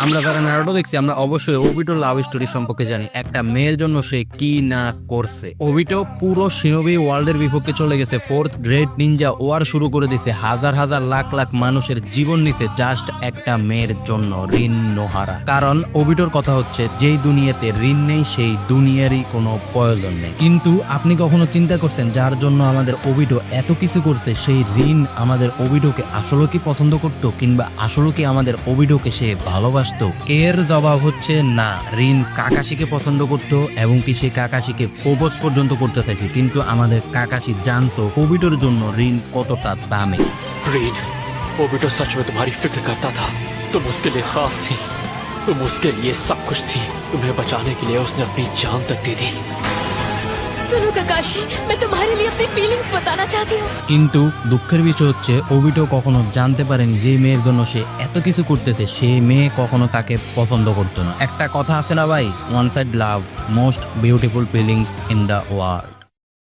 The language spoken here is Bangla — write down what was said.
আমরা যারা নারুটো দেখছি আমরা অবশ্যই ওবিটোর লাভ স্টোরি সম্পর্কে জানি। একটা মেয়ের জন্য সে কি না করছে। ওবিটো পুরো শিনোবি ওয়ার্ল্ডের বিপক্ষে চলে গেছে, ফোর্থ গ্রেট নিনজা ওয়ার শুরু করে দিয়েছে, হাজার হাজার লাখ লাখ মানুষের জীবন নিছে জাস্ট একটা মেয়ের জন্য, রিন নোহারা। কারণ ওবিটোর কথা হচ্ছে যেই দুনিয়াতে রিন নেই সেই দুনিয়ারই কোনো প্রয়োজন নেই। কিন্তু আপনি কখনো চিন্তা করছেন যার জন্য আমাদের ওবিটো এত কিছু করছে সেই রিন আমাদের ওবিটোকে আসলে কি পছন্দ করতো, কিংবা আসলে কি আমাদের ওবিটোকে সে ভালোবাসতো? এর জবাব হচ্ছে না। রিন কাকাশিকে পছন্দ করতো এবং কি সে কাকাশিকে প্রপোজ পর্যন্ত করতে চাইছে, কিন্তু আমাদের কাকাশি জানতো ওবিটোর জন্য রিন কতটা দামি। रीन, ओबिटो सच में तुम्हारी फिक्र करता था। तुम उसके लिए खास थी, तुम उसके लिए सब कुछ थी। तुम्हें बचाने के लिए उसने अपनी जान तक दे दी। सुनो काकाशी, मैं तुम्हारे लिए अपनी फीलिंग्स बताना चाहती हूँ। কিন্তু দুঃখের বিষয় হচ্ছে ওবিটো কখনো জানতে পারেনি যে মেয়ের জন্য সে এত কিছু করতেছে সেই মেয়ে কখনো তাকে পছন্দ করতো না। একটা কথা আছে না ভাই, one side love, most beautiful feelings in the world.